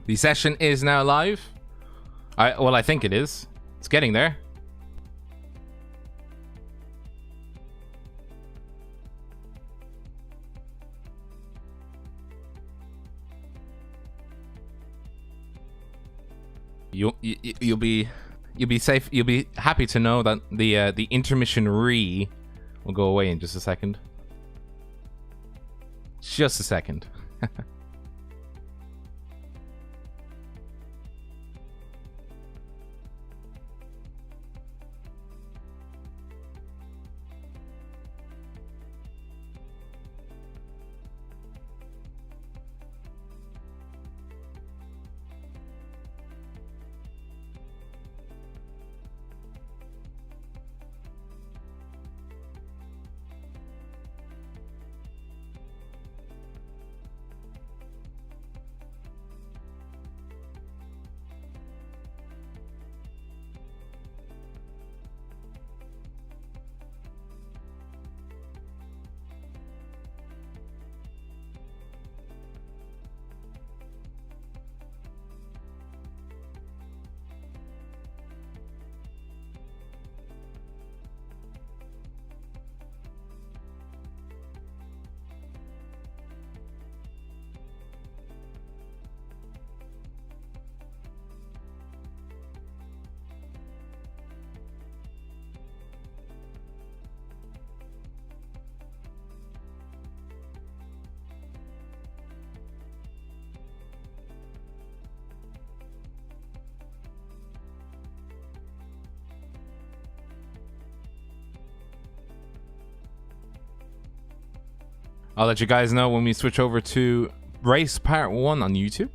The session is now live. Well, I think it is. It's getting there. You'll be safe. You'll be happy to know that the intermission will go away in just a second. Just a second. I'll let you guys know when we switch over to Race Part 1 on YouTube.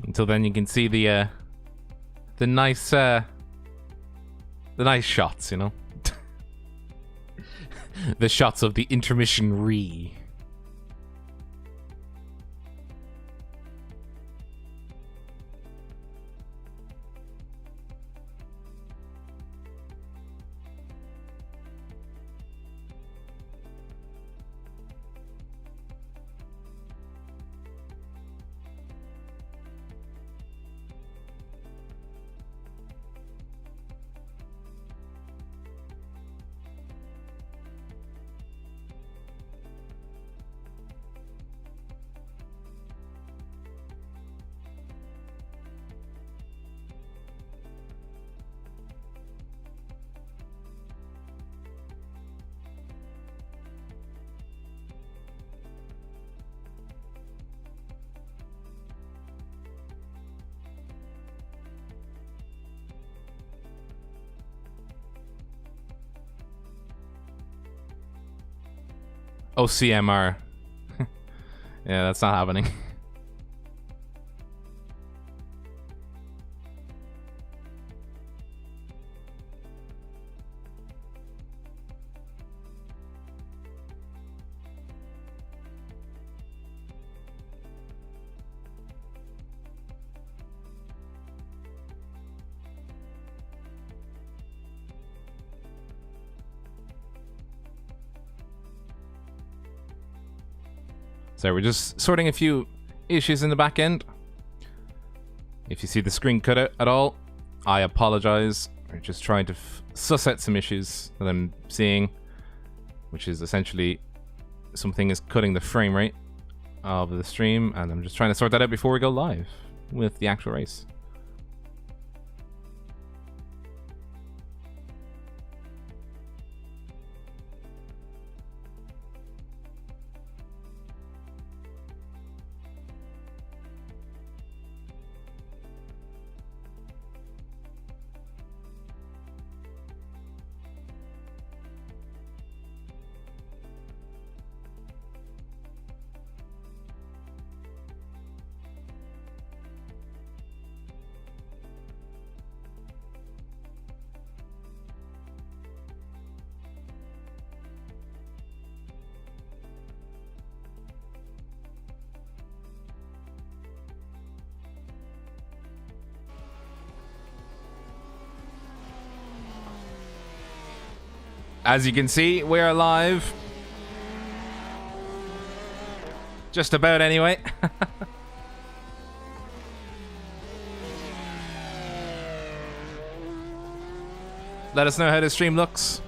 Until then, you can see the nice shots, you know, the shots of the intermission re. Oh, CMR. Yeah, that's not happening. So we're just sorting a few issues in the back end. If you see the screen cut out at all, I apologize. We're just trying to suss out some issues that I'm seeing, which is essentially something is cutting the frame rate of the stream, and I'm just trying to sort that out before we go live with the actual race. As you can see, we're live. Just about, anyway. Let us know how the stream looks.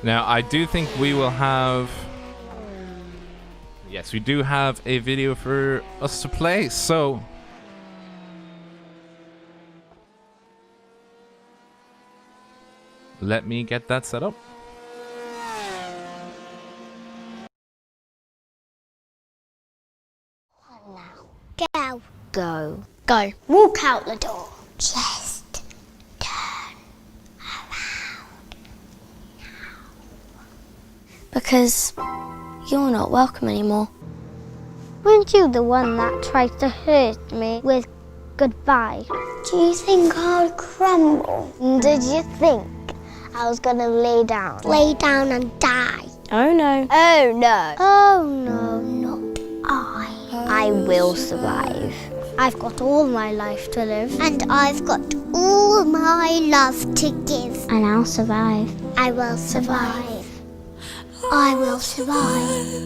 Now, I do think we will have... Yes, we do have a video for us to play, so... Let me get that set up. Now, go. Go. Walk out the door. Just turn around. Because you're not welcome anymore. Weren't you the one that tried to hurt me with goodbye? Do you think I'll crumble? Did you think I was gonna lay down? Lay down and die? Oh no. Oh no. Oh no, not I. I will survive. I've got all my life to live. And I've got all my love to give. And I'll survive. I will survive. I will survive.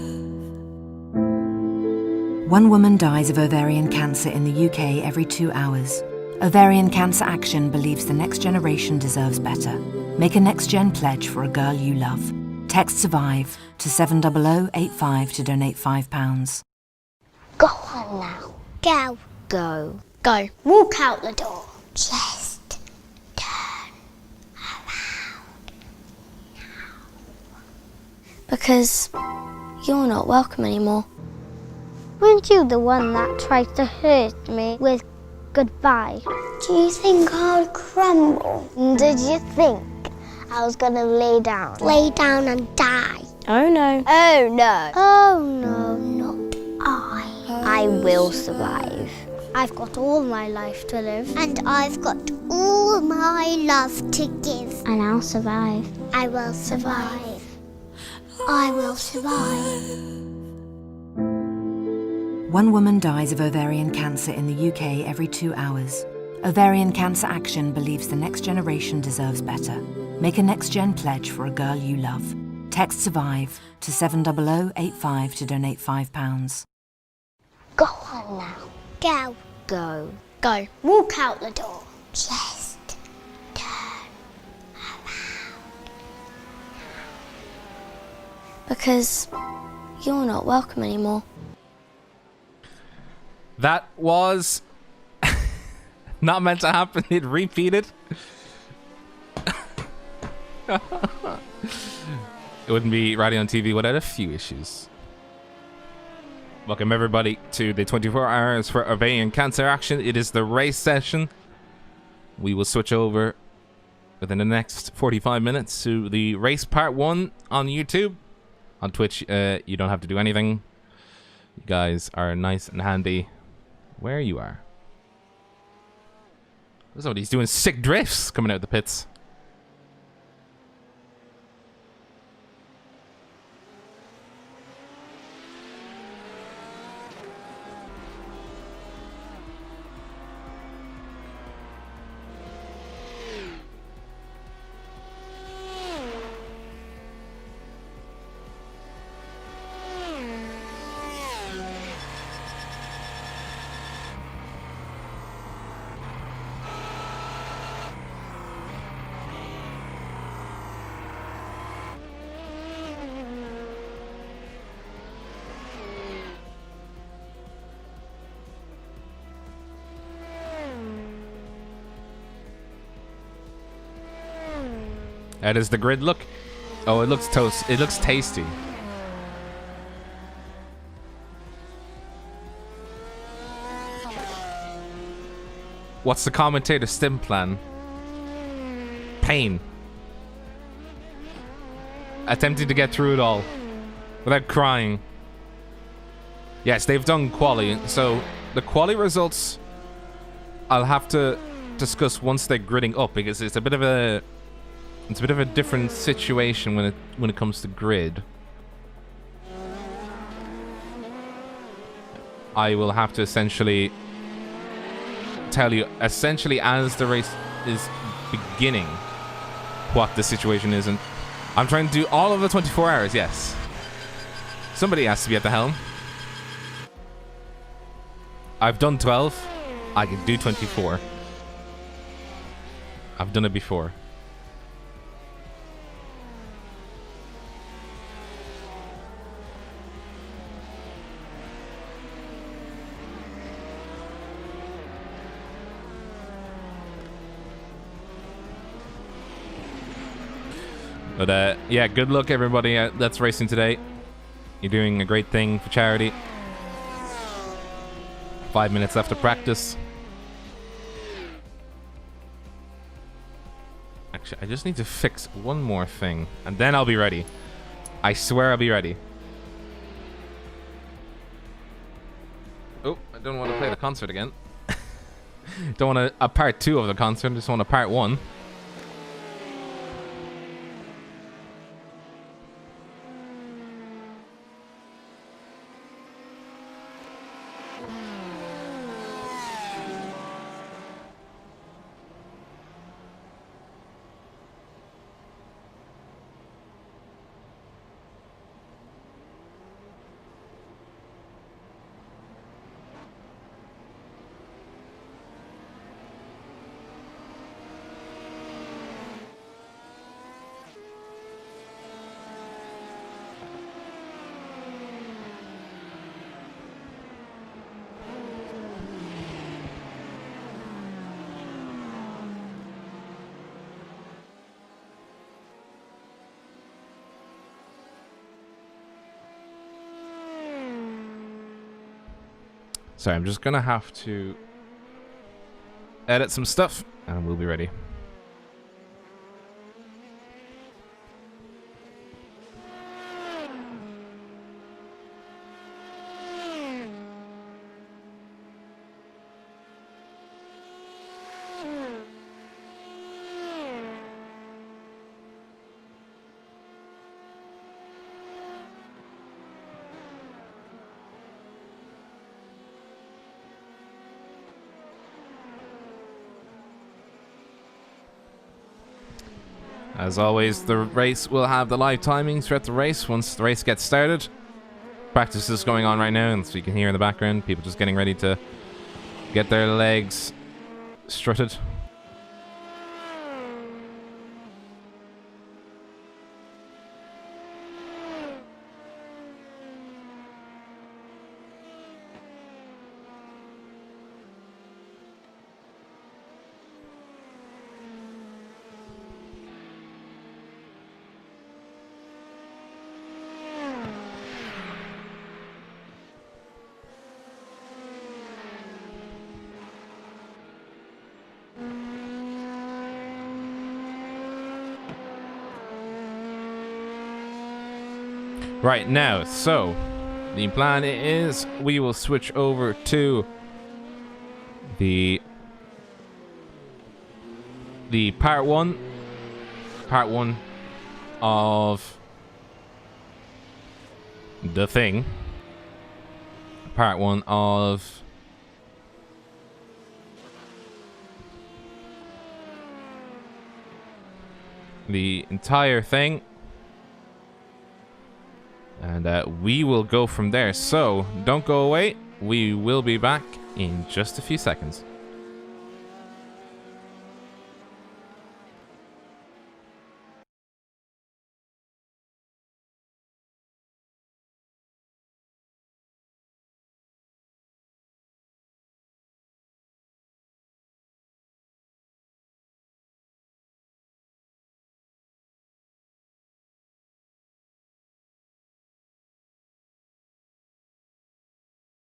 One woman dies of ovarian cancer in the UK every 2 hours. Ovarian Cancer Action believes the next generation deserves better. Make a next-gen pledge for a girl you love. Text SURVIVE to 70085 to donate £5. Go on now. Go. Go. Go. Walk out the door. Just turn around. Because you're not welcome anymore. Weren't you the one that tried to hurt me with goodbye? Do you think I'll crumble? Did you think I was gonna lay down? Lay down and die? Oh no. Oh no. Oh no, not I. I will survive. I've got all my life to live. And I've got all my love to give. And I'll survive. I will survive. I will survive. One woman dies of ovarian cancer in the UK every 2 hours. Ovarian Cancer Action believes the next generation deserves better. Make a next-gen pledge for a girl you love. Text SURVIVE to 70085 to donate £5. Go on now. Go. Go. Go. Walk out the door. Just turn around. Because you're not welcome anymore. That was not meant to happen. It repeated. It wouldn't be Raidillon TV without a few issues. Welcome everybody to the 24 hours for Ovarian Cancer Action. It is the race session. We will switch over within the next 45 minutes to the race part 1 on YouTube. On Twitch, you don't have to do anything. You guys are nice and handy where you are. Somebody's doing sick drifts coming out the pits. How does the grid look? Oh, it looks toast. It looks tasty. What's the commentator's stim plan? Pain. Attempting to get through it all without crying. Yes, they've done quali. So the quali results I'll have to discuss once they're gridding up, because it's a bit of a different situation when it comes to grid. I will have to essentially tell you as the race is beginning what the situation is, and I'm trying to do all of the 24 hours. Yes, somebody has to be at the helm. I've done 12. I can do 24. I've done it before. But yeah, good luck everybody that's racing today. You're doing a great thing for charity. 5 minutes left of practice. Actually, I just need to fix one more thing, and then I'll be ready. I swear I'll be ready. Oh, I don't want to play the concert again. Don't want a part 2 of the concert, I just want a part 1. Sorry, I'm just gonna have to edit some stuff and we'll be ready. As always, the race will have the live timings throughout the race once the race gets started. Practice is going on right now, and so you can hear in the background people just getting ready to get their legs strutted. Right now, so the plan is we will switch over to the the part one of The Thing, part one of the entire thing, and we will go from there. So don't go away, we will be back in just a few seconds.